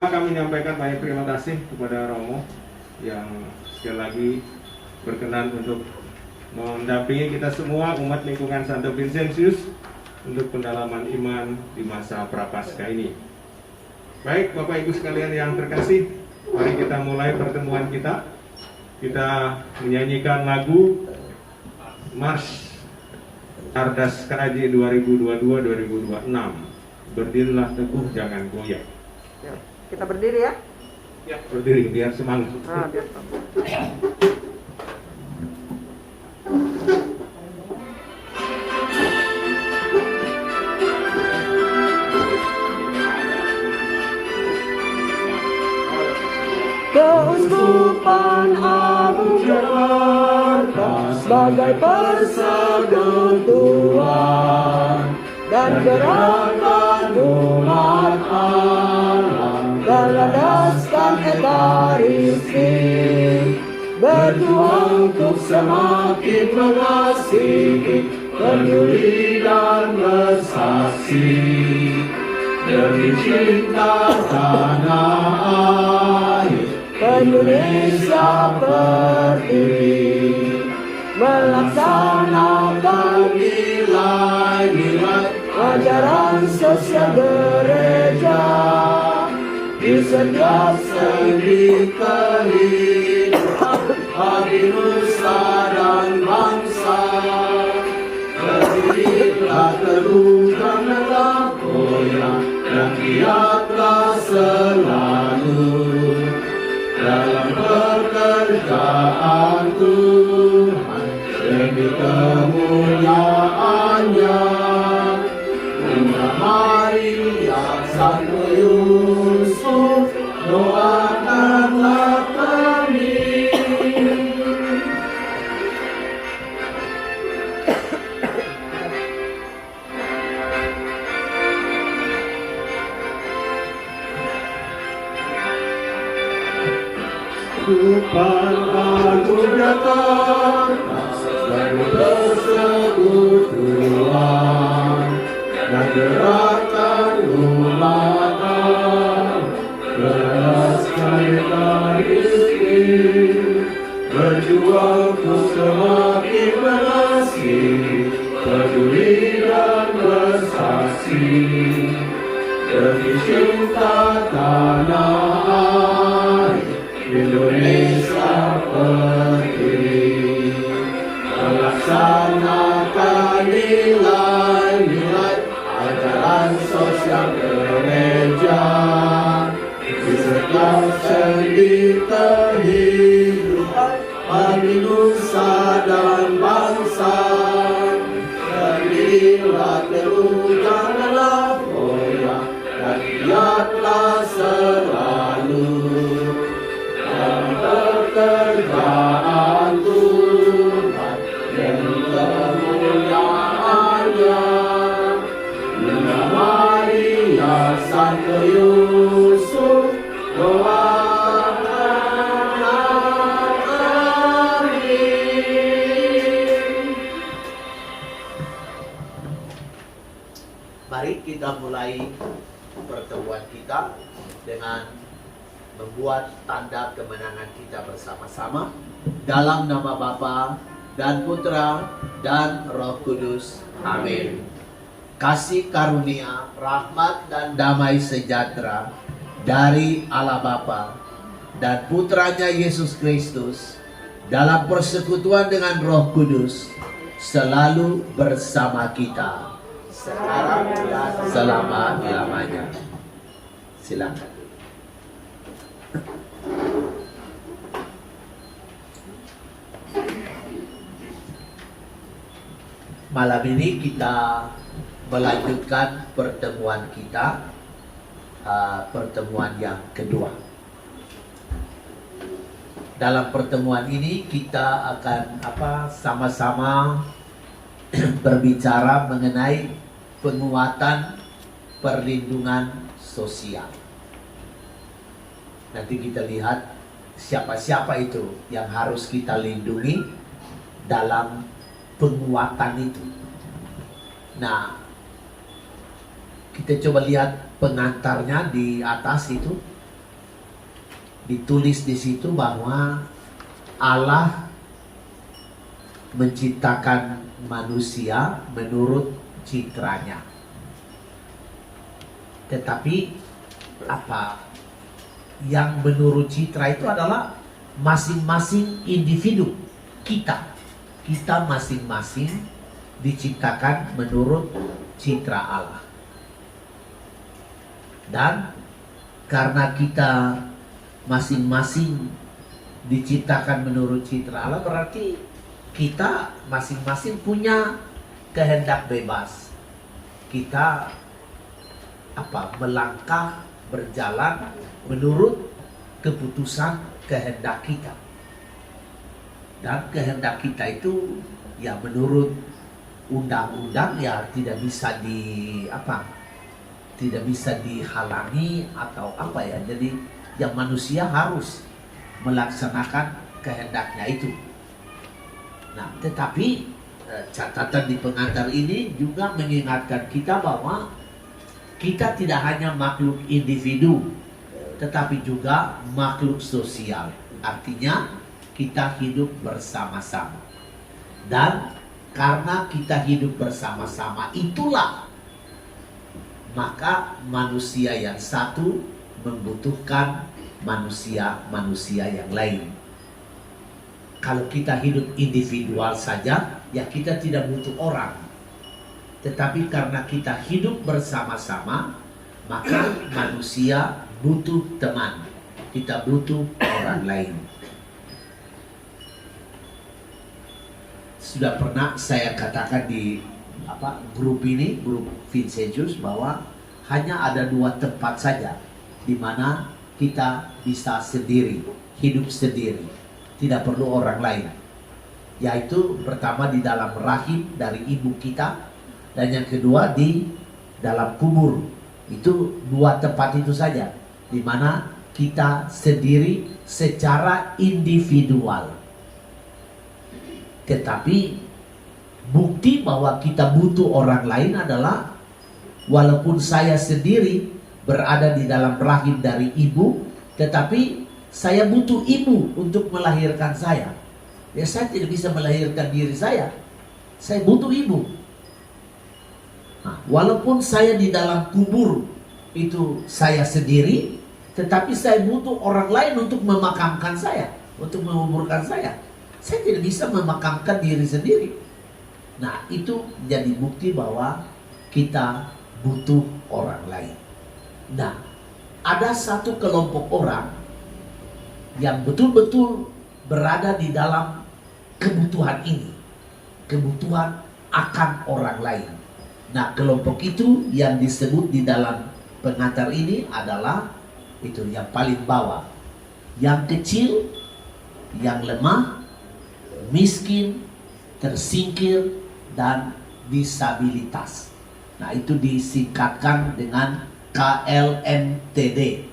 Kami menyampaikan banyak terima kasih kepada Romo yang sekali lagi berkenan untuk mendampingi kita semua umat lingkungan Santo Vincentius untuk pendalaman iman di masa Prapaskah ini. Baik Bapak Ibu sekalian yang terkasih, mari kita mulai pertemuan kita. Kita menyanyikan lagu Mars Ardas KAJ 2022-2026. Berdirilah teguh, jangan goyah. Kita berdiri ya? Ya, berdiri biar semangat. Nah, biar Keuskupan Agung Jakarta sebagai persekutuan dan gerakan umat Allah berlandaskan ekaristi, berjuang untuk semakin mengasihi, peduli dan bersaksi demi cinta tanah air Indonesia berdiri, melaksanakan nilai-nilai ajaran sosial gereja di setiap sendi kehidupan bagi nusa dan bangsa. Berdirilah teguh, janganlah goyah, dan giatlah selalu dalam pekerjaan Tuhan demi kemuliaannya. Bunda Maria, Santo Yusuf, doakanlah kami. Keuskupan Agung Jakarta sebagai persekutuan dan gerakan umat Allah berlandaskan ekaristi, berjuang untuk semakin mengasihi, peduli dan bersaksi demi cinta tanah air Indonesia berdiri, melaksanakan nilai-nilai ajaran sosial gereja di setiap sendi kehidupan bagi nusa dan bangsa. Berdirilah teguh, janganlah goyah, dan giatlah selalu pekerjaan Tuhan demi kemuliaannya. Bunda Maria, Santo Yusuf, doakanlah kami. Mari kita mulai pertemuan kita dengan membuat tanda kemenangan kita bersama-sama dalam nama Bapa dan Putra dan Roh Kudus. Amin. Kasih karunia, rahmat dan damai sejahtera dari Allah Bapa dan Putranya Yesus Kristus dalam persekutuan dengan Roh Kudus selalu bersama kita sekarang dan selama-lamanya. Silakan. Malam ini kita melanjutkan pertemuan kita, pertemuan yang kedua. Dalam pertemuan ini kita akan sama-sama berbicara mengenai penguatan perlindungan sosial. Nanti kita lihat siapa-siapa itu yang harus kita lindungi dalam penguatan itu. Nah, kita coba lihat pengantarnya di atas itu. ditulis di situ bahwa Allah menciptakan manusia menurut citranya. Tetapi apa yang menurut citra itu adalah masing-masing individu kita. Kita masing-masing diciptakan menurut citra Allah. Dan karena kita masing-masing diciptakan menurut citra Allah, berarti kita masing-masing punya kehendak bebas. Kita melangkah, berjalan menurut keputusan kehendak kita. Dan kehendak kita itu ya menurut undang-undang ya tidak bisa tidak bisa dihalangi atau apa ya. Jadi yang manusia harus melaksanakan kehendaknya itu. Nah, tetapi catatan di pengantar ini juga mengingatkan kita bahwa kita tidak hanya makhluk individu, tetapi juga makhluk sosial. Artinya kita hidup bersama-sama. Dan karena kita hidup bersama-sama itulah maka manusia yang satu membutuhkan manusia-manusia yang lain. Kalau kita hidup individual saja, ya kita tidak butuh orang. Tetapi karena kita hidup bersama-sama, maka manusia butuh teman. Kita butuh orang lain. Sudah pernah saya katakan di grup ini, grup Vincentius, bahwa hanya ada 2 tempat saja di mana kita bisa sendiri, hidup sendiri, tidak perlu orang lain. Yaitu pertama di dalam rahim dari ibu kita, dan yang kedua di dalam kubur. Itu 2 tempat itu saja di mana kita sendiri secara individual. Tetapi bukti bahwa kita butuh orang lain adalah walaupun saya sendiri berada di dalam rahim dari ibu, tetapi saya butuh ibu untuk melahirkan saya. Ya, saya tidak bisa melahirkan diri saya butuh ibu. Nah, walaupun saya di dalam kubur itu saya sendiri, tetapi saya butuh orang lain untuk memakamkan saya, untuk menguburkan saya. Saya tidak bisa memakamkan diri sendiri. Nah, itu jadi bukti bahwa kita butuh orang lain. Nah, ada satu kelompok orang yang betul-betul berada di dalam kebutuhan ini, kebutuhan akan orang lain. Nah, kelompok itu yang disebut di dalam pengantar ini adalah itu yang paling bawah, yang kecil, yang lemah, miskin, tersingkir, dan disabilitas. Nah, itu disingkatkan dengan KLMTD.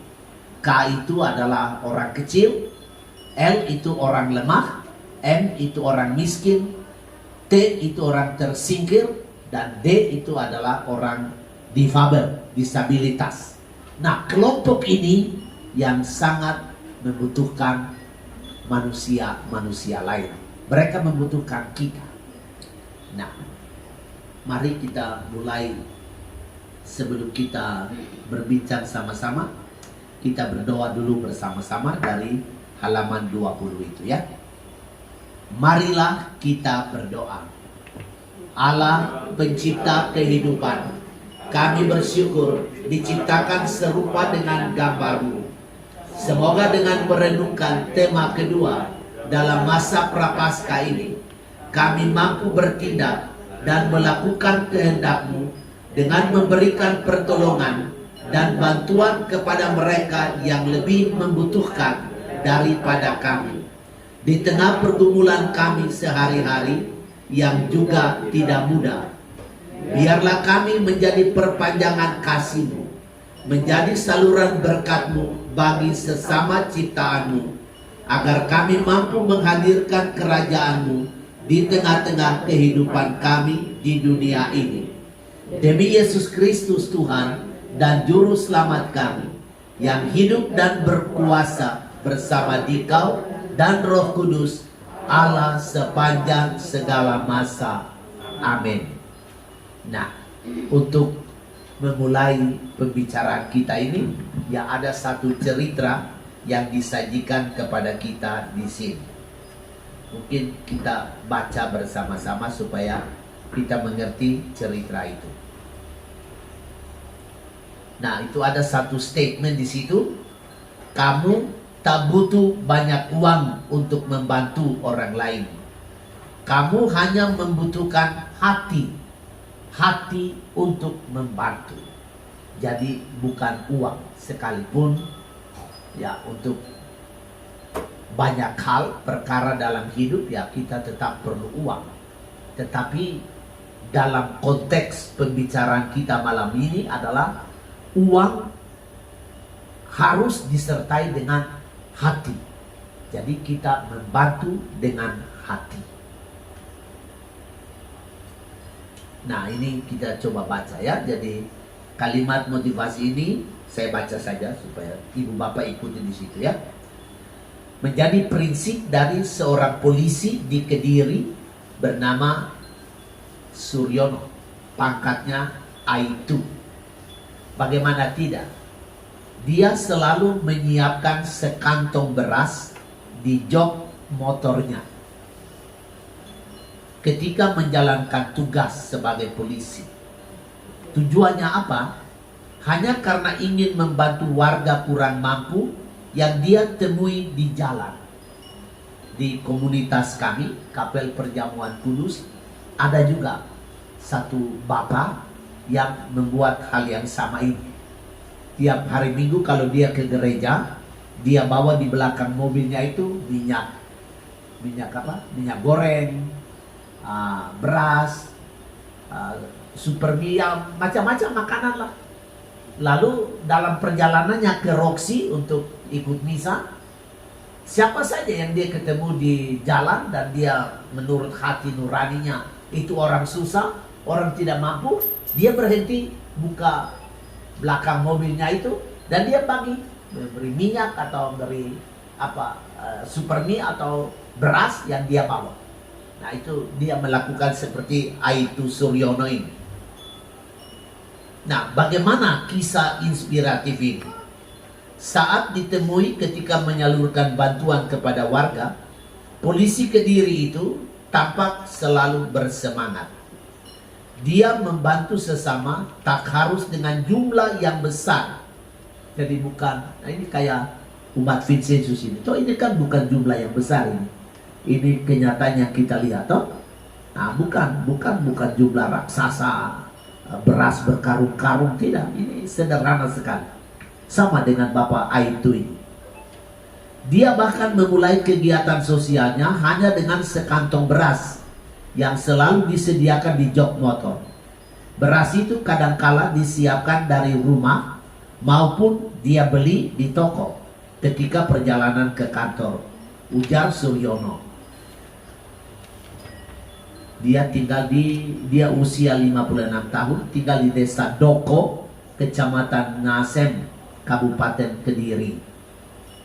K itu adalah orang kecil, L itu orang lemah, M itu orang miskin, T itu orang tersingkir, dan D itu adalah orang difabel, disabilitas. Nah, kelompok ini yang sangat membutuhkan manusia lain. Mereka membutuhkan kita. Nah, mari kita mulai. Sebelum kita berbincang sama-sama, kita berdoa dulu bersama-sama dari halaman 20 itu ya. Marilah kita berdoa. Allah pencipta kehidupan, kami bersyukur diciptakan serupa dengan gambar-Mu. Semoga dengan merenungkan tema kedua dalam masa prapaskah ini, kami mampu bertindak dan melakukan kehendak-Mu dengan memberikan pertolongan dan bantuan kepada mereka yang lebih membutuhkan daripada kami. Di tengah pergumulan kami sehari-hari yang juga tidak mudah, biarlah kami menjadi perpanjangan kasih-Mu, menjadi saluran berkat-Mu bagi sesama ciptaan-Mu, agar kami mampu menghadirkan kerajaan-Mu di tengah-tengah kehidupan kami di dunia ini. Demi Yesus Kristus Tuhan dan Juru Selamat kami, yang hidup dan berkuasa bersama Dikau dan Roh Kudus, Allah sepanjang segala masa. Amin. Nah, untuk memulai pembicaraan kita ini, ya ada satu cerita yang disajikan kepada kita di sini. Mungkin kita baca bersama-sama supaya kita mengerti cerita itu. Nah, itu ada satu statement di situ. Kamu tak butuh banyak uang untuk membantu orang lain. Kamu hanya membutuhkan hati untuk membantu. Jadi bukan uang, sekalipun ya untuk banyak hal perkara dalam hidup ya kita tetap perlu uang. Tetapi dalam konteks pembicaraan kita malam ini adalah uang harus disertai dengan hati. Jadi kita membantu dengan hati. Nah, ini kita coba baca ya. Jadi kalimat motivasi ini saya baca saja supaya ibu bapak ikuti di situ ya. Menjadi prinsip dari seorang polisi di Kediri bernama Suryono. Pangkatnya Aibtu. Bagaimana tidak? Dia selalu menyiapkan sekantong beras di jok motornya ketika menjalankan tugas sebagai polisi. Tujuannya apa? Hanya karena ingin membantu warga kurang mampu yang dia temui di jalan. Di komunitas kami, Kapel Perjamuan Kudus, ada juga satu bapak yang membuat hal yang sama ini. Tiap hari Minggu kalau dia ke gereja, dia bawa di belakang mobilnya itu minyak apa? Minyak goreng, beras, super mie, macam-macam makanan lah. Lalu dalam perjalanannya ke Roxy untuk ikut misa, siapa saja yang dia ketemu di jalan dan dia menurut hati nuraninya itu orang susah, orang tidak mampu, dia berhenti buka belakang mobilnya itu dan dia beri minyak atau beri super mie atau beras yang dia bawa. Nah, itu dia melakukan seperti Aibtu Suryono ini. Nah, bagaimana kisah inspiratif ini? Saat ditemui ketika menyalurkan bantuan kepada warga, polisi Kediri itu tampak selalu bersemangat. Dia membantu sesama tak harus dengan jumlah yang besar. Jadi bukan, nah ini kayak umat Vincenzus ini. Toh ini kan bukan jumlah yang besar ini. Ini kenyataannya kita lihat toh. Nah, bukan jumlah raksasa, beras berkarung-karung, tidak. Ini sederhana sekali. Sama dengan Bapak Aibtu ini. Dia bahkan memulai kegiatan sosialnya hanya dengan sekantong beras yang selalu disediakan di jok motor. Beras itu kadangkala disiapkan dari rumah maupun dia beli di toko ketika perjalanan ke kantor, ujar Suryono. Dia usia 56 tahun, tinggal di desa Doko, kecamatan Ngasem, Kabupaten Kediri.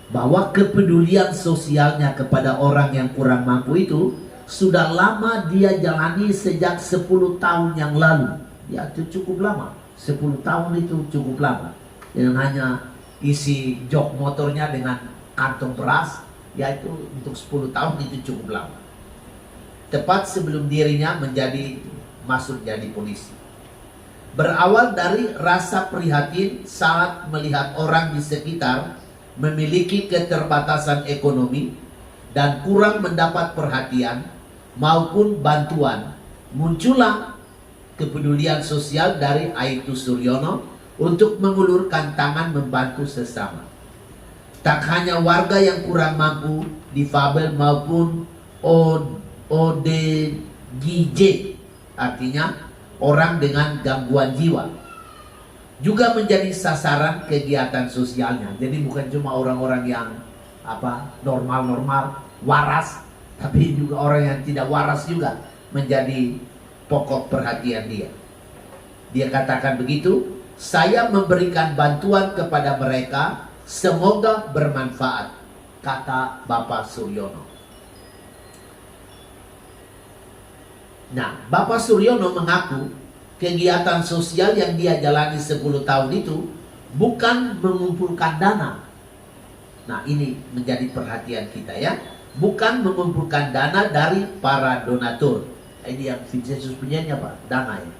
Bahwa kepedulian sosialnya kepada orang yang kurang mampu itu sudah lama dia jalani sejak 10 tahun yang lalu. Ya, itu cukup lama. 10 tahun itu cukup lama. Yang hanya isi jok motornya dengan kantong beras, yaitu untuk 10 tahun itu cukup lama. Tepat sebelum dirinya masuk jadi polisi. Berawal dari rasa prihatin saat melihat orang di sekitar memiliki keterbatasan ekonomi dan kurang mendapat perhatian maupun bantuan, muncullah kepedulian sosial dari Aibtu Suryono untuk mengulurkan tangan membantu sesama. Tak hanya warga yang kurang mampu, difabel maupun ODGJ, artinya orang dengan gangguan jiwa, juga menjadi sasaran kegiatan sosialnya. Jadi bukan cuma orang-orang yang normal-normal, waras, tapi juga orang yang tidak waras juga menjadi pokok perhatian dia. Dia katakan begitu, saya memberikan bantuan kepada mereka, semoga bermanfaat. kata Bapak Suryono. Nah, Bapak Suryono mengaku kegiatan sosial yang dia jalani 10 tahun itu bukan mengumpulkan dana. Nah, ini menjadi perhatian kita ya. Bukan mengumpulkan dana dari para donatur. Ini yang Vincenzius punyanya Pak, dana ya.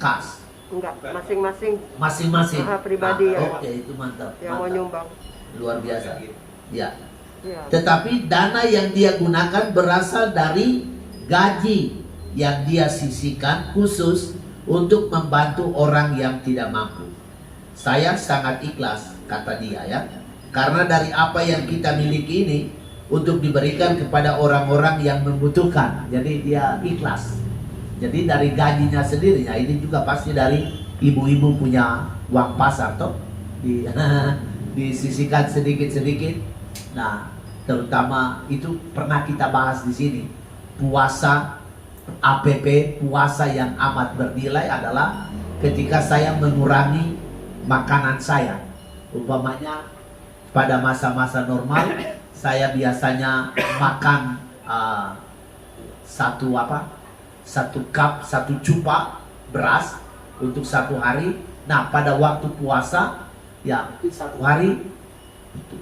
Kas. Enggak, masing-masing. Masing-masing. Pribadi ya. Oke, itu mantap. Yang mau nyumbang. Luar biasa. Ya. Ya. Tetapi dana yang dia gunakan berasal dari gaji yang dia sisihkan khusus untuk membantu orang yang tidak mampu. Saya sangat ikhlas, kata dia ya. Karena dari apa yang kita miliki ini untuk diberikan kepada orang-orang yang membutuhkan. Jadi dia ikhlas. Jadi dari gajinya sendiri, ya ini juga pasti dari ibu-ibu punya uang pasar toh. Disisihkan sedikit-sedikit. Nah, terutama itu pernah kita bahas di sini. Puasa APP, puasa yang amat bernilai adalah ketika saya mengurangi makanan saya. Umpamanya pada masa-masa normal saya biasanya makan satu cup, satu cupa beras untuk 1 hari. Nah, pada waktu puasa ya 1 hari,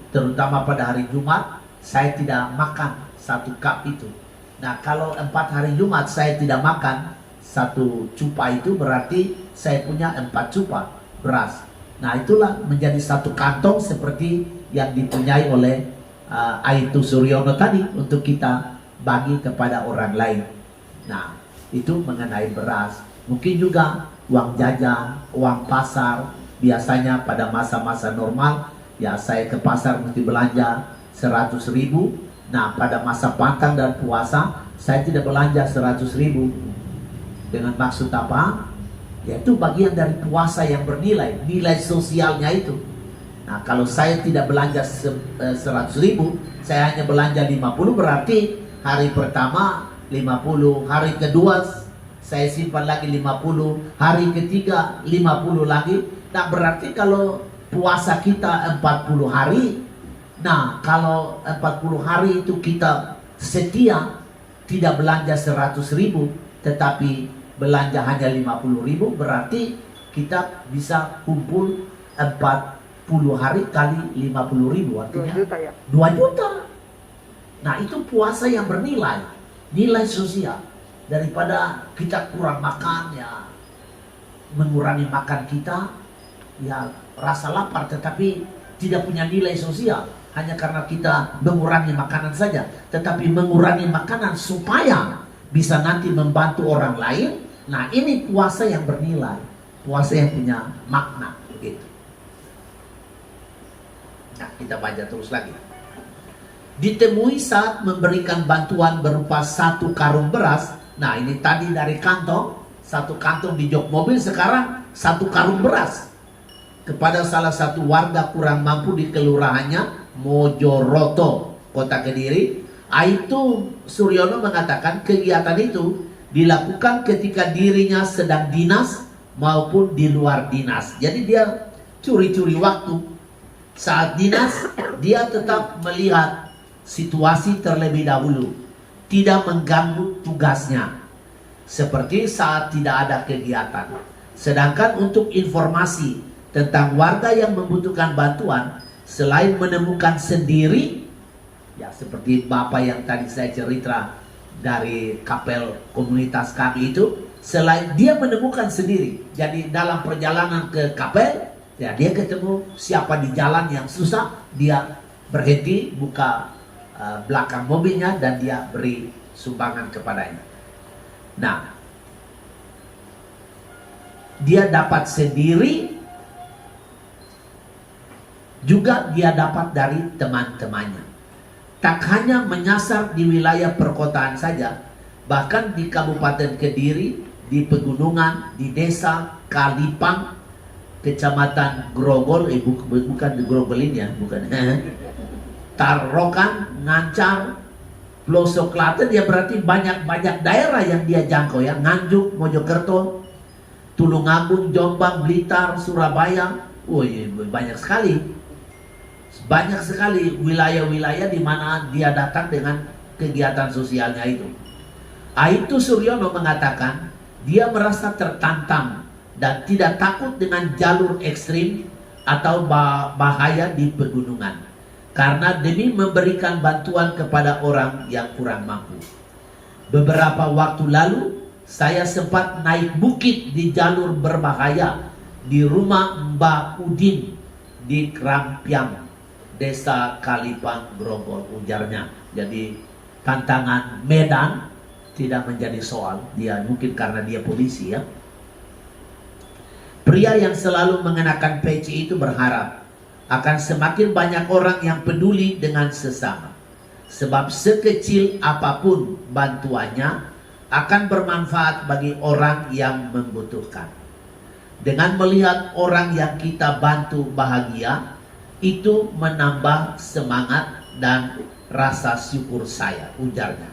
terutama pada hari Jumat, saya tidak makan 1 cup itu. Nah, kalau 4 hari Jumat saya tidak makan 1 cupa itu, berarti saya punya 4 cupa beras. Nah, itulah menjadi 1 kantong seperti yang dipunyai oleh Aibtu Suryono tadi untuk kita bagi kepada orang lain. Nah, itu mengenai beras. Mungkin juga uang jajan, uang pasar. Biasanya pada masa-masa normal ya saya ke pasar mesti belanja 100.000. Nah, pada masa pantang dan puasa saya tidak belanja 100.000. Dengan maksud apa? Yaitu bagian dari puasa yang bernilai, nilai sosialnya itu. Nah, kalau saya tidak belanja 100.000, saya hanya belanja 50, berarti hari pertama 50, hari kedua saya simpan lagi 50, hari ketiga 50 lagi. Nah, berarti kalau puasa kita 40 hari, nah kalau 40 hari itu kita setia tidak belanja 100.000, tetapi belanja hanya 50.000, berarti kita bisa kumpul 40 hari kali 50.000, artinya 2 juta ya? 2 juta. Nah, itu puasa yang bernilai, nilai sosial. Daripada kita kurang makan ya, mengurangi makan kita ya, rasa lapar tetapi tidak punya nilai sosial, hanya karena kita mengurangi makanan saja. Tetapi mengurangi makanan supaya bisa nanti membantu orang lain. Nah, ini puasa yang bernilai, puasa yang punya makna begitu. Nah, kita baca terus lagi. Ditemui saat memberikan bantuan berupa 1 karung beras. Nah, ini tadi dari kantong, 1 kantong di jok mobil, sekarang 1 karung beras kepada salah satu warga kurang mampu di kelurahannya Mojoroto, Kota Kediri. Aibtu Suryono mengatakan kegiatan itu dilakukan ketika dirinya sedang dinas maupun di luar dinas. Jadi dia curi-curi waktu. Saat dinas dia tetap melihat situasi terlebih dahulu, tidak mengganggu tugasnya, seperti saat tidak ada kegiatan. Sedangkan untuk informasi tentang warga yang membutuhkan bantuan, selain menemukan sendiri, ya seperti Bapak yang tadi saya cerita dari kapel komunitas kami itu, selain dia menemukan sendiri, jadi dalam perjalanan ke kapel, ya dia ketemu siapa di jalan yang susah, dia berhenti, buka belakang mobilnya dan dia beri sumbangan kepadanya. Nah, dia dapat sendiri, juga dia dapat dari teman-temannya. Tak hanya menyasar di wilayah perkotaan saja, bahkan di Kabupaten Kediri, di pegunungan, di desa Kalipang, Kecamatan Grogol, bukan di Grogol ini ya, bukan. Tarokan, Ngancar, Pelosok Klaten, ya berarti banyak daerah yang dia jangkau ya. Nganjuk, Mojokerto, Tulungagung, Jombang, Blitar, Surabaya, banyak sekali. Banyak sekali wilayah-wilayah di mana dia datang dengan kegiatan sosialnya itu. Aibtu Suryono mengatakan dia merasa tertantang dan tidak takut dengan jalur ekstrim atau bahaya di pegunungan, karena demi memberikan bantuan kepada orang yang kurang mampu. Beberapa waktu lalu saya sempat naik bukit di jalur berbahaya di rumah Mbah Udin di Krampiang, Desa Kalipang, Grogol, ujarnya. Jadi tantangan medan tidak menjadi soal dia, mungkin karena dia polisi ya. Pria yang selalu mengenakan peci itu berharap akan semakin banyak orang yang peduli dengan sesama, sebab sekecil apapun bantuannya akan bermanfaat bagi orang yang membutuhkan. Dengan melihat orang yang kita bantu bahagia, itu menambah semangat dan rasa syukur saya, ujarnya.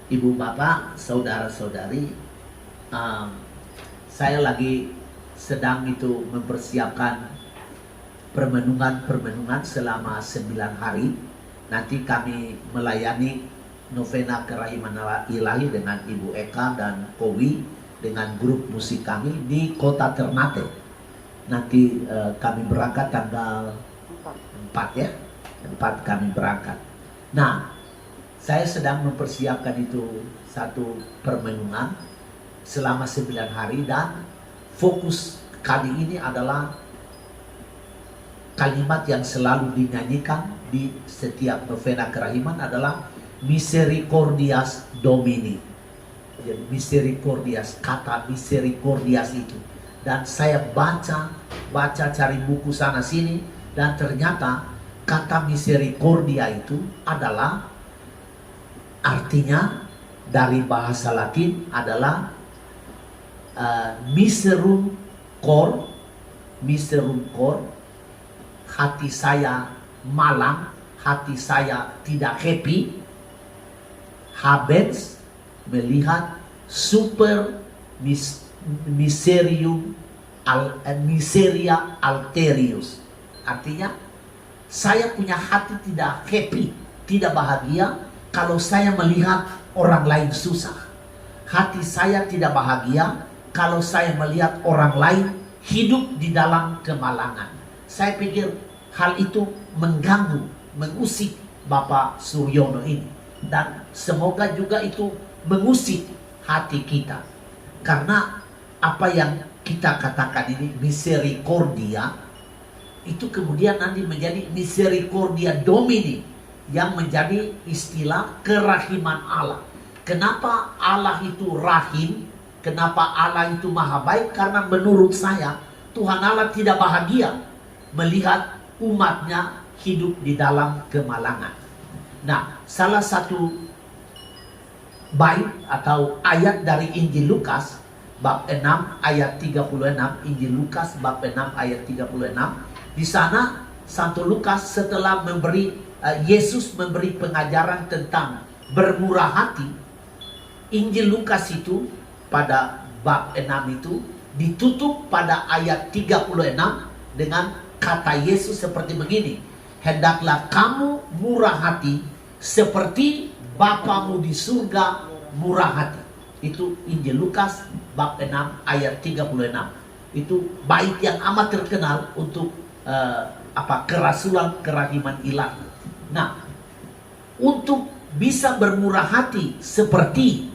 Ibu bapak, saudara-saudari, saya lagi sedang itu mempersiapkan permenungan selama 9 hari. Nanti kami melayani novena kerahiman ilahi dengan Ibu Eka dan Kowi dengan grup musik kami di kota Ternate. Nanti kami berangkat tanggal 4 ya, 4 kami berangkat. Nah, saya sedang mempersiapkan itu satu permenungan selama 9 hari, dan fokus kali ini adalah kalimat yang selalu dinyanyikan di setiap novena kerahiman adalah Misericordias Domini. Jadi misericordias, kata misericordias itu. Dan saya baca cari buku sana sini, dan ternyata kata misericordia itu adalah artinya dari bahasa Latin adalah miserum cor, hati saya malang, hati saya tidak happy. Habens, melihat, super miseria alterius, artinya saya punya hati tidak happy, tidak bahagia kalau saya melihat orang lain susah. Hati saya tidak bahagia kalau saya melihat orang lain hidup di dalam kemalangan. Saya pikir hal itu mengganggu, mengusik Bapak Suryono ini. Dan semoga juga itu mengusik hati kita. Karena apa yang kita katakan ini misericordia, itu kemudian nanti menjadi misericordia domini, yang menjadi istilah kerahiman Allah. Kenapa Allah itu rahim? Kenapa Allah itu maha baik? Karena menurut saya Tuhan Allah tidak bahagia melihat umatnya hidup di dalam kemalangan. Nah, salah satu bait atau ayat dari Injil Lukas bab 6 ayat 36, Injil Lukas bab 6 ayat 36. Di sana Santo Lukas setelah Yesus memberi pengajaran tentang bermurah hati, Injil Lukas itu pada bab 6 itu ditutup pada ayat 36 dengan kata Yesus seperti begini: hendaklah kamu murah hati seperti Bapamu di surga murah hati. Itu Injil Lukas bab 6 ayat 36. Itu bait yang amat terkenal untuk kerasulan kerahiman ilahi. Nah, untuk bisa bermurah hati seperti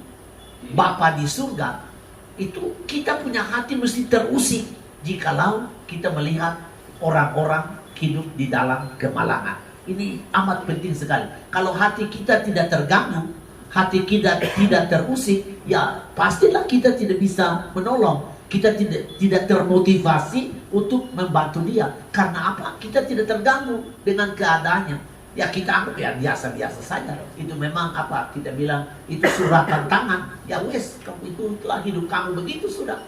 Bapa di surga, itu kita punya hati mesti terusik jikalau kita melihat orang-orang hidup di dalam kemalangan. Ini amat penting sekali. Kalau hati kita tidak terganggu, hati kita tidak terusik, ya pastilah kita tidak bisa menolong. Kita tidak termotivasi untuk membantu dia. Karena apa? Kita tidak terganggu dengan keadaannya. Ya kita anggap ya biasa-biasa saja. Itu memang apa? Kita bilang itu suratan tangan. Ya wes, itulah hidup kamu begitu sudah.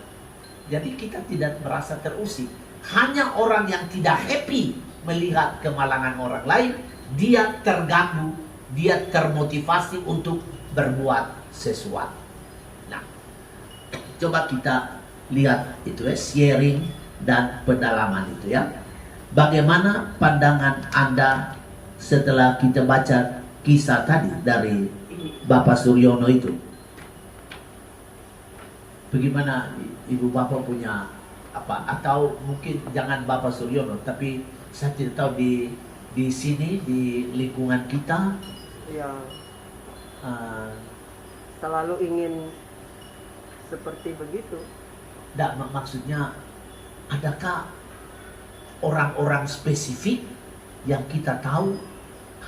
Jadi kita tidak merasa terusik. Hanya orang yang tidak happy melihat kemalangan orang lain, dia terganggu, dia termotivasi untuk berbuat sesuatu. Nah, coba kita lihat itu ya, sharing dan pendalaman itu ya. Bagaimana pandangan Anda setelah kita baca kisah tadi dari Bapak Suryono itu? Bagaimana Ibu Bapak punya apa? Atau mungkin jangan Bapak Suryono, tapi saya tidak tahu di sini di lingkungan kita Ya, uh, selalu ingin seperti begitu. maksudnya adakah orang-orang spesifik yang kita tahu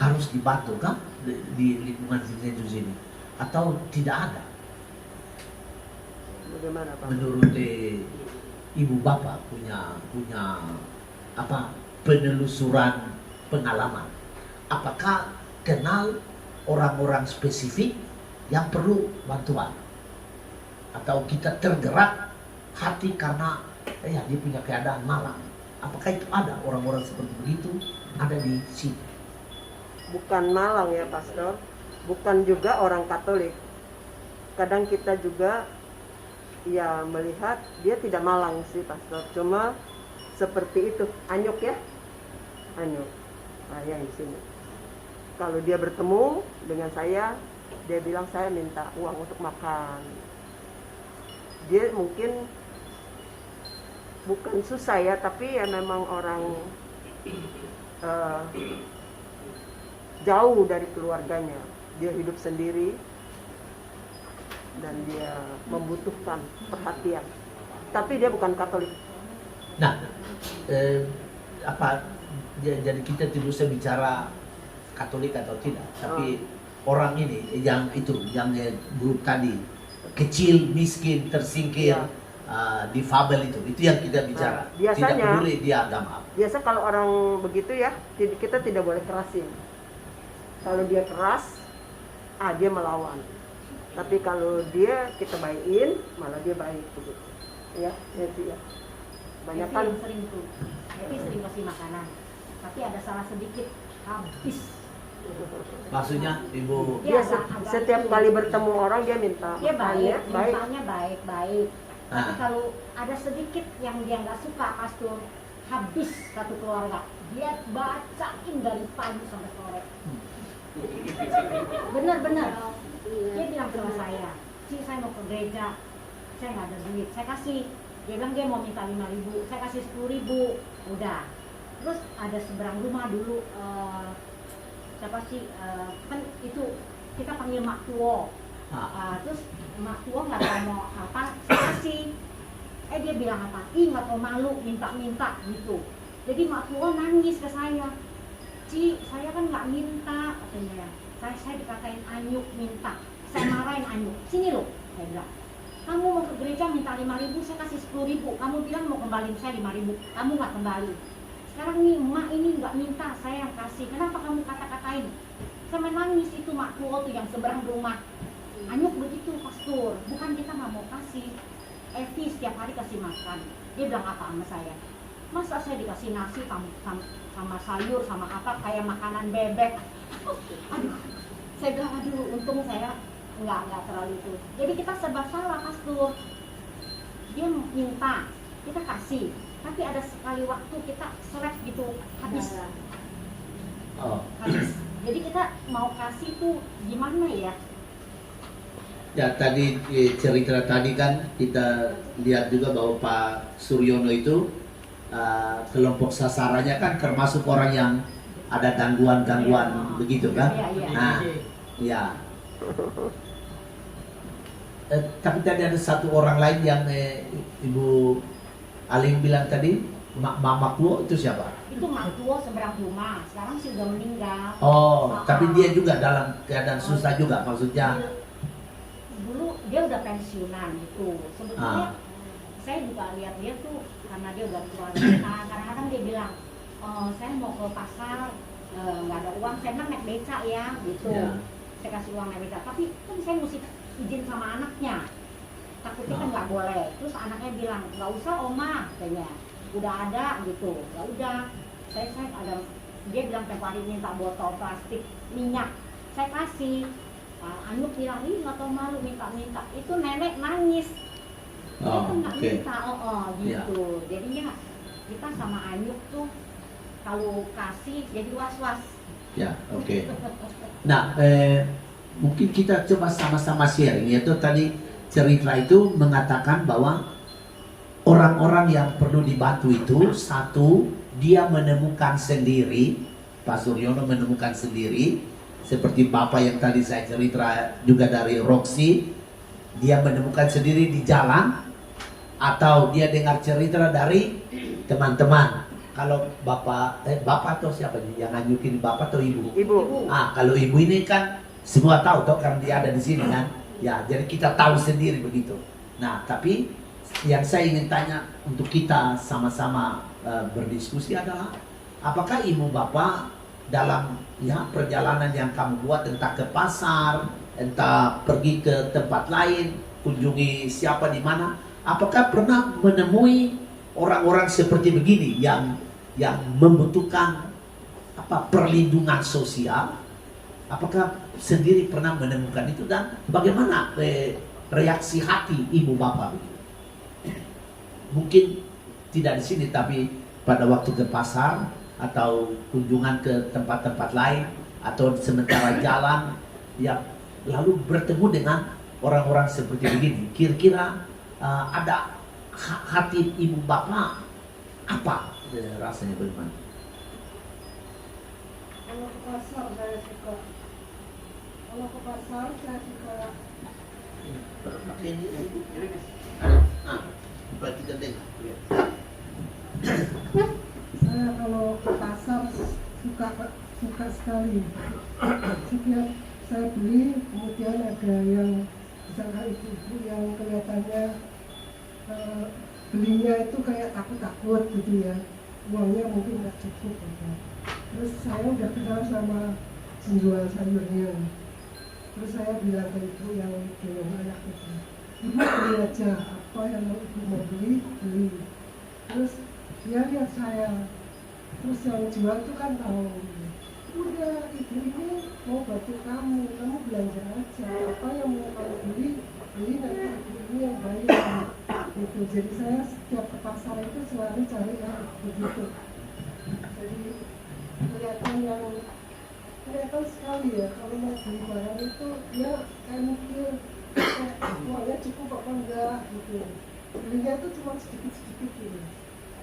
harus dibantu kah di lingkungan Vincenzo ini, atau tidak ada? Bagaimana Pak? Menurut Ibu Bapak punya apa penelusuran pengalaman, apakah kenal orang-orang spesifik yang perlu bantuan, atau kita tergerak hati karena ya dia punya keadaan malang? Apakah itu ada orang-orang seperti begitu ada di sini? Bukan malang ya Pastor, bukan juga orang Katolik. Kadang kita juga ya melihat dia tidak malang sih Pastor, cuma seperti itu, anyuk ya, anyuk. Nah, yang di sini. Kalau dia bertemu dengan saya, dia bilang saya minta uang untuk makan. Dia mungkin bukan susah ya, tapi ya memang orang jauh dari keluarganya. Dia hidup sendiri dan dia membutuhkan perhatian. Tapi dia bukan Katolik. Nah, jadi kita tidak usah bicara Katolik atau tidak, tapi orang ini yang grup tadi kecil, miskin, tersingkir, difabel itu yang kita bicara. Biasanya, tidak peduli dia agama. Biasa kalau orang begitu ya, kita tidak boleh kerasin. Kalau dia keras, dia melawan. Tapi kalau kita baikin, malah dia baik begitu. Ya, jadi ya. Banyak kan sering tuh. Jadi sering kasih makanan. Tapi ada salah sedikit habis. Maksudnya Ibu? Dia setiap kali bertemu orang dia minta. Dia baik, baik. mintanya baik. Tapi kalau ada sedikit yang dia nggak suka, Pastor, habis satu keluarga. Dia bacain dari pagi sampai sore. Bener. Dia bilang sama saya, "Ci, saya mau ke gereja, saya nggak ada duit, saya kasih." Dia bilang dia mau minta 5.000, saya kasih 10.000, udah. Terus ada seberang rumah dulu, siapa sih, kan itu kita panggil Mak Tuo. Terus Mak Tuo nggak tahu mau apa, saya kasih. Dia bilang apa? Ih, nggak tahu malu, minta gitu. Jadi Mak Tuo nangis ke saya. "Ci, saya kan nggak minta," katanya. Saya dikatain anyuk minta. Saya marahin anyuk. "Sini loh," saya bilang. "Kamu mau ke gereja minta 5.000, saya kasih 10.000. Kamu bilang mau kembaliin saya 5.000, kamu nggak kembali. Sekarang nih emak ini nggak minta, saya yang kasih. Kenapa kamu kata-katain?" Saya menangis itu Mak Tuo tuh yang seberang rumah. Anyuk begitu, Pastor. Bukan kita nggak mau kasih. Evi setiap hari kasih makan. Dia bilang apa sama saya? "Masa saya dikasih nasi sama sayur sama apa kayak makanan bebek?" Aduh, saya bilang untung saya nggak terlalu itu. Jadi kita serba salah, Pastor. Dia minta, kita kasih. Tapi ada sekali waktu kita seret gitu, habis. Habis. Jadi kita mau kasih tuh gimana ya? Ya tadi cerita tadi kan kita lihat juga bahwa Pak Suryono itu kelompok sasarannya kan termasuk orang yang ada gangguan begitu kan? Nah, ya. Tapi tadi ada satu orang lain yang Ibu Aling bilang tadi, Mama Kuo itu siapa? Itu Mak Tuo seberang rumah, sekarang sih udah meninggal. Tapi dia juga dalam keadaan susah juga maksudnya. Dulu dia udah pensiunan gitu. Sebetulnya saya juga lihat dia tuh karena dia udah tua. Kadang-kadang dia bilang, "Saya mau ke pasar, nggak ada uang, saya bilang naik beca ya," gitu. Saya kasih uang naik beca. Tapi kan saya mesti izin sama anaknya. Takutnya kan nggak boleh. Terus anaknya bilang, "Nggak usah Oma," katanya. "Udah ada gitu." Ya udah. Saya ada. Dia bilang tempo hari minta botol plastik minyak. Saya kasih. Anyuk bilang, "Ih, nggak tahu malu minta-minta." Itu nenek nangis. Dia kan nggak minta, gitu. Jadinya kita sama Anyuk tuh kalau kasih jadi was-was. Ya, oke. Nah, mungkin kita coba sama-sama sharing. Yaitu tadi cerita itu mengatakan bahwa orang-orang yang perlu dibantu itu, satu, dia menemukan sendiri. Pak Suryono menemukan sendiri. Seperti Bapak yang tadi saya cerita juga dari Roxy, dia menemukan sendiri di jalan, atau dia dengar cerita dari teman-teman. Kalau bapak atau siapa nih yang ngajukin, bapak atau ibu? Ibu. Kalau ibu ini kan semua tahu toh karena dia ada di sini kan. Ya, jadi kita tahu sendiri begitu. Nah, tapi yang saya ingin tanya untuk kita sama-sama berdiskusi adalah, apakah ibu bapak dalam perjalanan yang kamu buat, entah ke pasar, entah pergi ke tempat lain, kunjungi siapa di mana, apakah pernah menemui orang-orang seperti begini yang membutuhkan perlindungan sosial? Apakah sendiri pernah menemukan itu, dan bagaimana reaksi hati ibu bapak? Mungkin tidak di sini, tapi pada waktu ke pasar atau kunjungan ke tempat-tempat lain, atau sementara jalan, ya lalu bertemu dengan orang-orang seperti begini. Kira-kira ada hati ibu bapak apa rasanya, bagaimana? Kalau ke pasar saya suka. Kalau ke pasar saya suka. Kita dengar. Saya kalau ke pasar suka sekali. Setiap saya beli, kemudian ada yang misalkan ibu-ibu yang kelihatannya belinya itu kayak takut-takut gitu ya, uangnya mungkin nggak cukup gitu. Terus saya udah kenal sama penjual sayurnya, terus saya bilang ke ibu yang gendong anak itu, ibu beli aja apa yang ibu mau beli. Terus dia lihat saya, terus yang jual itu kan tahu, udah ibu ini mau bantu kamu belanja aja, apa yang mau kamu beli nanti ibu ini yang bayar gitu. Jadi saya setiap ke pasar itu selalu cari yang begitu. Jadi kelihatan sekali ya, kalau mau beli barang itu dia kayak mikir uangnya cukup apa enggak gitu. Belinya itu cuma sedikit-sedikit gitu.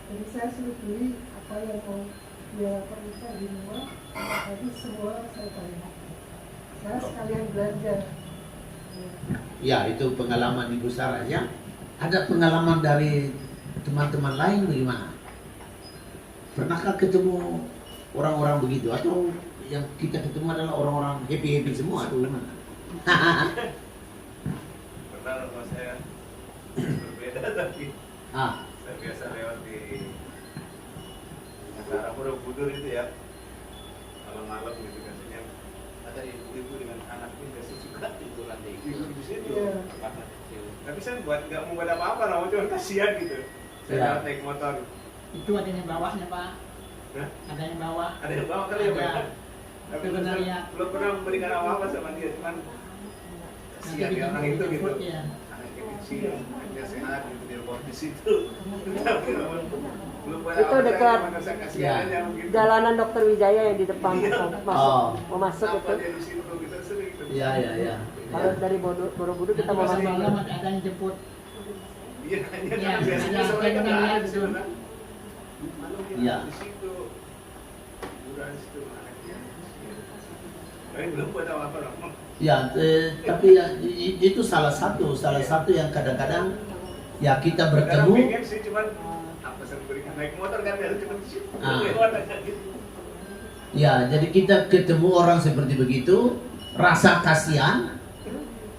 Jadi saya suruh beli apa yang mau dia perlukan di rumah, tapi semua saya bayar. Saya sekalian belanja. Ya, itu pengalaman Ibu Sarah ya. Ada pengalaman dari teman-teman lain bagaimana? Pernahkah ketemu orang-orang begitu, atau yang kita ketemu adalah orang-orang happy semua atau gimana? Pernah sama saya berbeda, tapi saya biasa lewat di negara Borobudur itu ya, malam-malam gitu biasanya ada ibu-ibu dengan anaknya biasa suka tidur di situ. Tapi saya nggak mau buat apa-apa, namun cuma kasihan gitu. Saya naik motor. Itu ada yang bawahnya Pak. Hah? Ada yang bawa. Ada yang bawa kali ya Pak. Tapi Sebenarnya belum pernah memberikan apa-apa sama dia, cuman kasihan ya orang itu gitu. Ya. Anaknya kecil, anaknya sehat gitu, dia bawa di situ. Tapi belum pada Itu apa-apa, dekat cuma saya kasihan aja begitu. Jalanan Dokter Wijaya yang di depan mau masuk Apa itu. dia di situ kita sering gitu. Ya. Kalau dari Borobudur kita mau Nanti masuk. malam ada yang jemput. Iya, hanya Iya, kan biasanya ada sore kan yang ada lihat di tuh. sana. Malam dia Iya. di situ. Udah di situ anaknya. Tapi belum pada apa dong. Ya, tapi ya, itu salah satu yang kadang-kadang ya kita bertemu. Pengen sih cuman apa saya berikan naik motor kan biasa cuma di situ. Lewat aja gitu. Ya, jadi kita ketemu orang seperti begitu, rasa kasihan.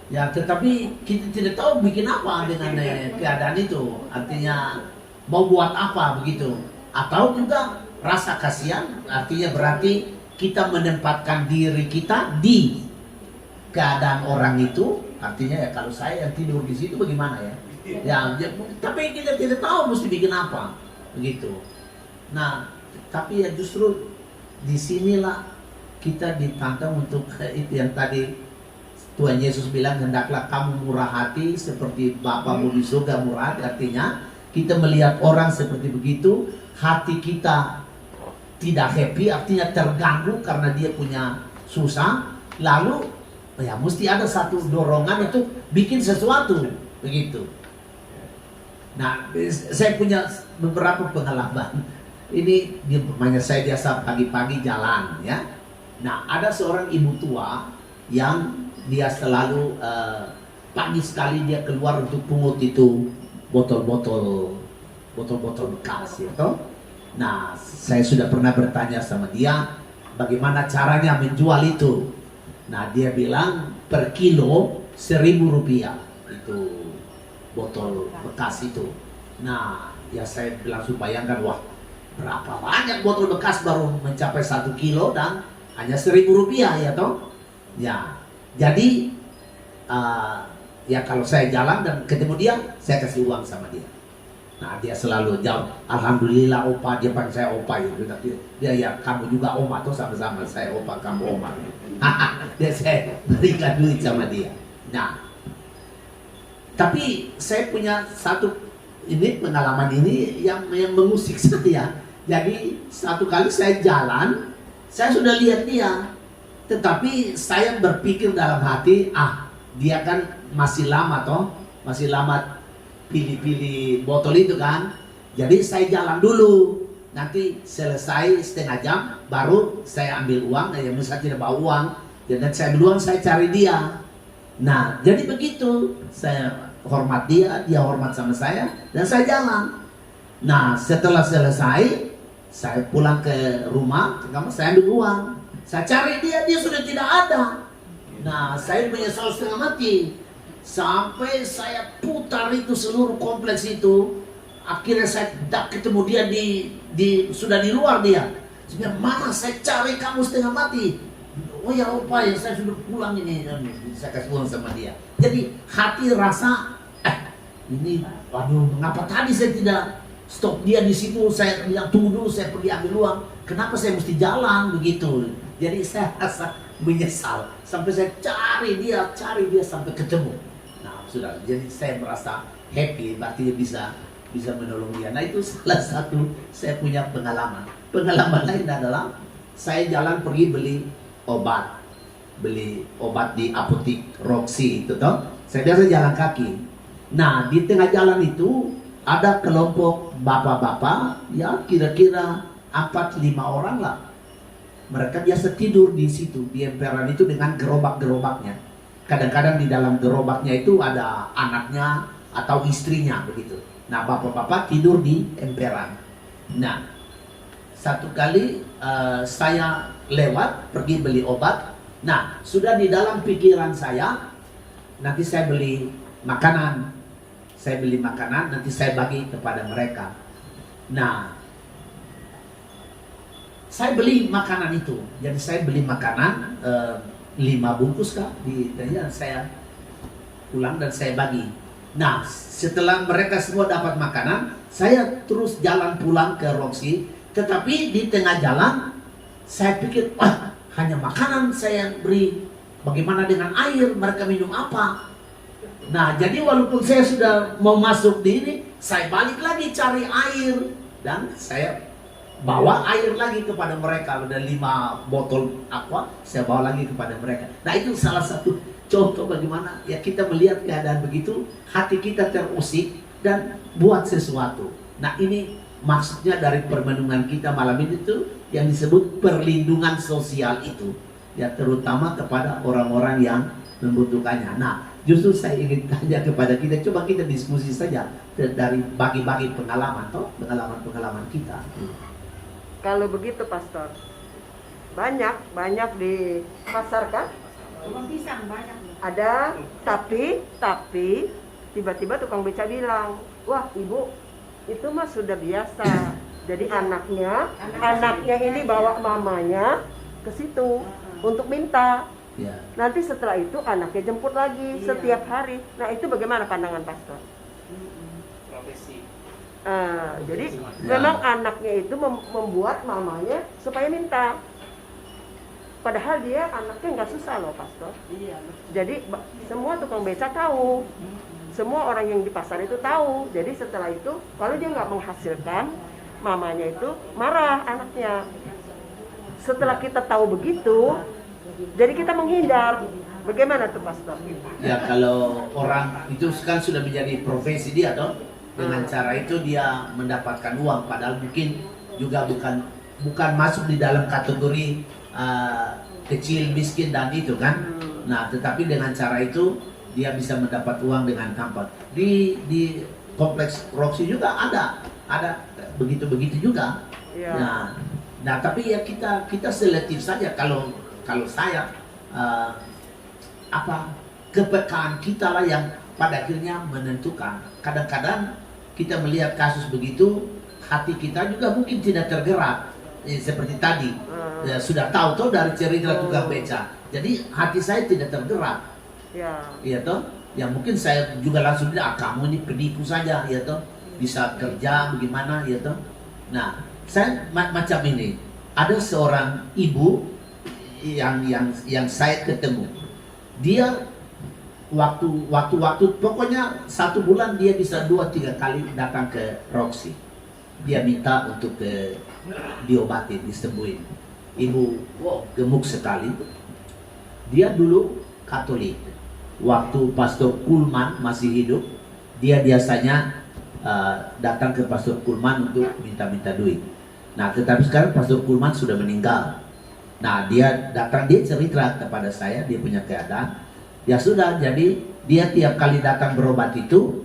Ya, tetapi kita tidak tahu bikin apa dengan keadaan itu. Artinya mau buat apa begitu. Atau juga rasa kasihan, artinya berarti kita menempatkan diri kita di keadaan orang itu. Artinya ya kalau saya yang tidur di situ bagaimana ya? Ya, tapi kita tidak tahu mesti bikin apa begitu. Nah, tapi ya justru disinilah kita ditantang untuk itu yang tadi Tuhan Yesus bilang, hendaklah kamu murah hati seperti Bapamu di surga murah hati. Artinya kita melihat orang seperti begitu, hati kita tidak happy, artinya terganggu karena dia punya susah, lalu ya mesti ada satu dorongan untuk bikin sesuatu begitu. Nah, saya punya beberapa pengalaman. Ini di rumahnya saya biasa pagi-pagi jalan ya. Nah, ada seorang ibu tua yang dia selalu pagi sekali dia keluar untuk pungut itu botol-botol bekas ya toh. Nah, saya sudah pernah bertanya sama dia bagaimana caranya menjual itu. Nah, dia bilang per kilo 1.000 rupiah itu botol bekas itu. Nah, ya saya langsung bayangkan, wah berapa banyak botol bekas baru mencapai 1 kilo dan hanya 1.000 rupiah ya toh. Ya, jadi ya kalau saya jalan dan ketemu dia, saya kasih uang sama dia. Nah, dia selalu jawab, alhamdulillah opa, dia panggil saya opa gitu. Dia ya kamu juga oma tuh sama-sama, saya opa kamu oma. Dia saya berikan duit sama dia. Nah, tapi saya punya satu ini pengalaman ini yang mengusik saya. Jadi satu kali saya jalan, saya sudah lihat dia, tetapi saya berpikir dalam hati, dia kan masih lama toh, masih lama pilih-pilih botol itu kan. Jadi saya jalan dulu, nanti selesai setengah jam baru saya ambil uang. Ya misalnya tidak bawa uang, dan saya ambil uang, saya cari dia. Nah, jadi begitu, saya hormat dia, dia hormat sama saya, dan saya jalan. Nah, setelah selesai, saya pulang ke rumah, saya ambil uang, saya cari dia sudah tidak ada. Nah, saya menyesal setengah mati. Sampai saya putar itu seluruh kompleks itu, akhirnya saya tidak ketemu dia sudah di luar dia. Sebenarnya mana saya cari kamu setengah mati. Oh ya opa ya, saya sudah pulang ini. Saya kasih uang sama dia. Jadi hati rasa ini, waduh, mengapa tadi saya tidak stop dia di situ? Saya bilang tunggu dulu, saya pergi ambil uang. Kenapa saya mesti jalan begitu? Jadi saya rasa menyesal. Sampai saya cari dia sampai ketemu. Nah sudah, jadi saya merasa happy, berarti dia bisa menolong dia. Nah itu salah satu saya punya pengalaman. Pengalaman lain adalah saya jalan pergi beli obat di apotik Roxy itu toh. Saya biasa jalan kaki. Nah di tengah jalan itu ada kelompok bapak-bapak, ya kira-kira 4-5 orang lah. Mereka biasa tidur di situ, di emperan itu dengan gerobak-gerobaknya. Kadang-kadang di dalam gerobaknya itu ada anaknya atau istrinya begitu. Nah bapak-bapak tidur di emperan. Nah satu kali saya lewat pergi beli obat. Nah sudah di dalam pikiran saya, nanti saya beli makanan. Nanti saya bagi kepada mereka. Nah saya beli makanan itu. Jadi saya beli makanan 5 bungkus kah saya pulang dan saya bagi. Nah setelah mereka semua dapat makanan, saya terus jalan pulang ke Roxy. Tetapi di tengah jalan saya pikir, hanya makanan saya beri, bagaimana dengan air, mereka minum apa? Nah jadi walaupun saya sudah mau masuk di ini, saya balik lagi cari air, dan saya bawa air lagi kepada mereka. Ada 5 botol aqua, saya bawa lagi kepada mereka. Nah itu salah satu contoh bagaimana ya kita melihat keadaan begitu, hati kita terusik dan buat sesuatu. Nah ini maksudnya dari permenungan kita malam ini tuh yang disebut perlindungan sosial itu, ya terutama kepada orang-orang yang membutuhkannya. Nah justru saya ingin tanya kepada kita, coba kita diskusi saja dari bagi-bagi pengalaman kita. Kalau begitu pastor, banyak di pasar kan? Pisang banyak. Ada, tapi tiba-tiba tukang beca bilang, wah ibu itu mah sudah biasa. Jadi anaknya ini bawa mamanya ke situ untuk minta. Ya. Nanti setelah itu anaknya jemput lagi setiap hari. Nah itu bagaimana pandangan pastor? Profesi. Jadi memang anaknya itu membuat mamanya supaya minta. Padahal dia anaknya nggak susah loh pastor. Jadi semua tukang beca tahu, semua orang yang di pasar itu tahu. Jadi setelah itu kalau dia nggak menghasilkan, mamanya itu marah anaknya. setelah kita tahu begitu, jadi kita menghindar. Bagaimana tuh pastor? Ya kalau orang itu kan sudah menjadi profesi dia toh, dengan cara itu dia mendapatkan uang, padahal mungkin juga bukan masuk di dalam kategori kecil, miskin dan itu kan. Nah tetapi dengan cara itu dia bisa mendapat uang dengan gampang. Di kompleks Roxy juga ada begitu juga. Ya. Nah tapi ya kita selektif saja. Kalau saya kepekaan kita lah yang pada akhirnya menentukan. Kadang-kadang kita melihat kasus begitu, hati kita juga mungkin tidak tergerak. Seperti tadi, ya, sudah tahu toh dari cerita tukang beca. Jadi hati saya tidak tergerak. Ya. Iya toh? Ya mungkin saya juga langsung bilang, kamu ini penipu saja, ya toh? Bisa kerja bagaimana, ya toh? Nah, saya macam ini. Ada seorang ibu yang saya ketemu. Dia waktu pokoknya 1 bulan dia bisa 2-3 kali datang ke Roxy. Dia minta untuk diobatin, disembuhin. Ibu gemuk sekali. Dia dulu Katolik. Waktu Pastor Kulman masih hidup, dia biasanya datang ke Pastor Kulman untuk minta duit. Nah, tetapi sekarang Pastor Kulman sudah meninggal. Nah, dia datang, dia cerita kepada saya, dia punya keadaan. Ya sudah, jadi dia tiap kali datang berobat itu,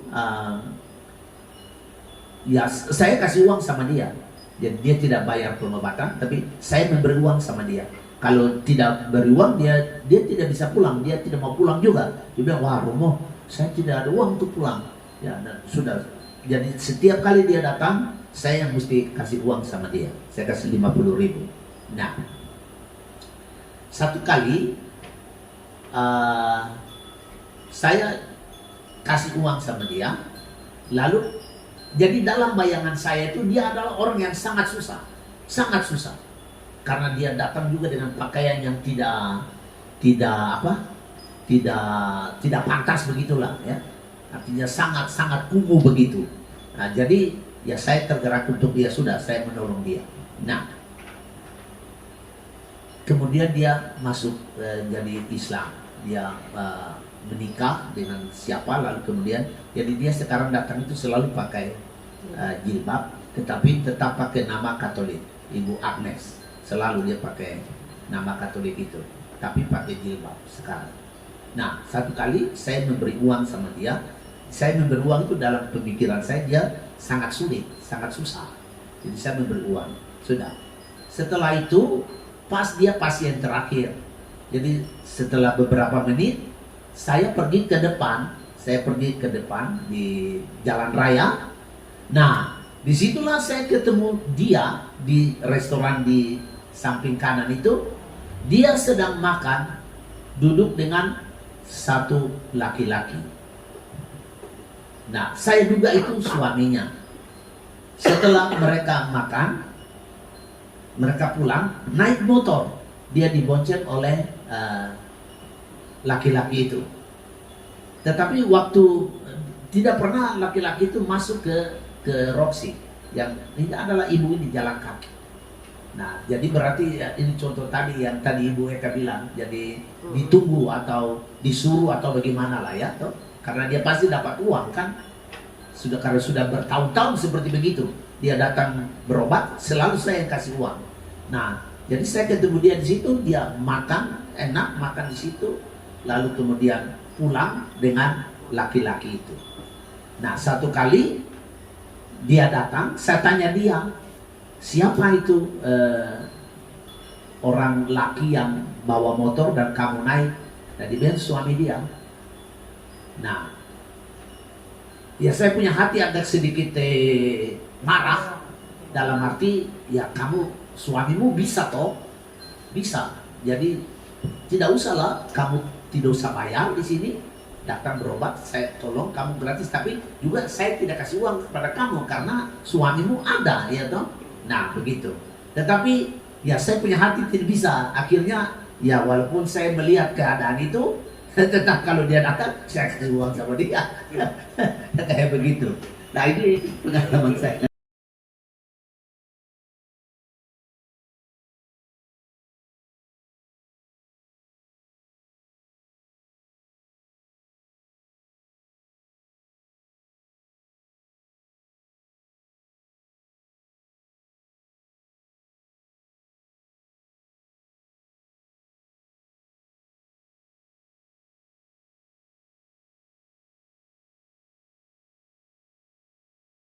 ya saya kasih uang sama dia. Jadi dia tidak bayar pengobatan, tapi saya memberi uang sama dia. Kalau tidak beri uang, dia tidak bisa pulang, dia tidak mau pulang juga. Dia bilang, wah Romo, saya tidak ada uang untuk pulang. Ya, nah, sudah. Jadi setiap kali dia datang, saya yang mesti kasih uang sama dia. Saya kasih 50.000. Nah, satu kali saya kasih uang sama dia, lalu jadi dalam bayangan saya itu dia adalah orang yang sangat susah, karena dia datang juga dengan pakaian yang tidak pantas begitulah ya, artinya sangat kumuh begitu. Nah jadi ya saya tergerak untuk dia, sudah saya menolong dia. Nah kemudian dia masuk jadi Islam, dia menikah dengan siapa, lalu kemudian jadi dia sekarang datang itu selalu pakai jilbab, tetapi tetap pakai nama Katolik, Ibu Agnes, selalu dia pakai nama Katolik itu, tapi pakai jilbab sekarang. Nah satu kali saya memberi uang sama dia, saya memberi uang itu dalam pemikiran saya dia sangat sulit, sangat susah, jadi saya memberi uang, sudah. Setelah itu pas dia pasien terakhir, jadi setelah beberapa menit saya pergi ke depan di jalan raya. Nah, disitulah saya ketemu dia di restoran di samping kanan itu. Dia sedang makan, duduk dengan satu laki-laki. Nah, saya duga itu suaminya. Setelah mereka makan, mereka pulang, naik motor. Dia dibonceng oleh laki-laki itu. Tetapi waktu tidak pernah laki-laki itu masuk ke Roxy. Yang ini adalah ibu ini jalan kaki. Nah, jadi berarti ya, ini contoh tadi yang tadi Ibu Eka bilang, jadi ditunggu atau disuruh atau bagaimana lah ya, toh? Karena dia pasti dapat uang kan. Karena sudah bertahun-tahun seperti begitu. Dia datang berobat, selalu saya yang kasih uang. Nah, jadi saya ketemu dia di situ, dia makan enak, makan di situ, lalu kemudian pulang dengan laki-laki itu. Nah, satu kali dia datang, saya tanya dia, siapa itu orang laki yang bawa motor dan kamu naik? Nah, dia bilang suami dia. Nah, ya saya punya hati agak sedikit marah, dalam arti ya kamu suamimu bisa toh, bisa. Jadi tidak usahlah kamu tidak usah bayar di sini, datang berobat, saya tolong kamu gratis, tapi juga saya tidak kasih uang kepada kamu karena suamimu ada, ya toh. Nah begitu. Tetapi ya saya punya hati tidak bisa. Akhirnya ya walaupun saya melihat keadaan itu, tetap kalau dia datang saya kasih uang sama dia. Kayak begitu. Nah ini pengalaman saya.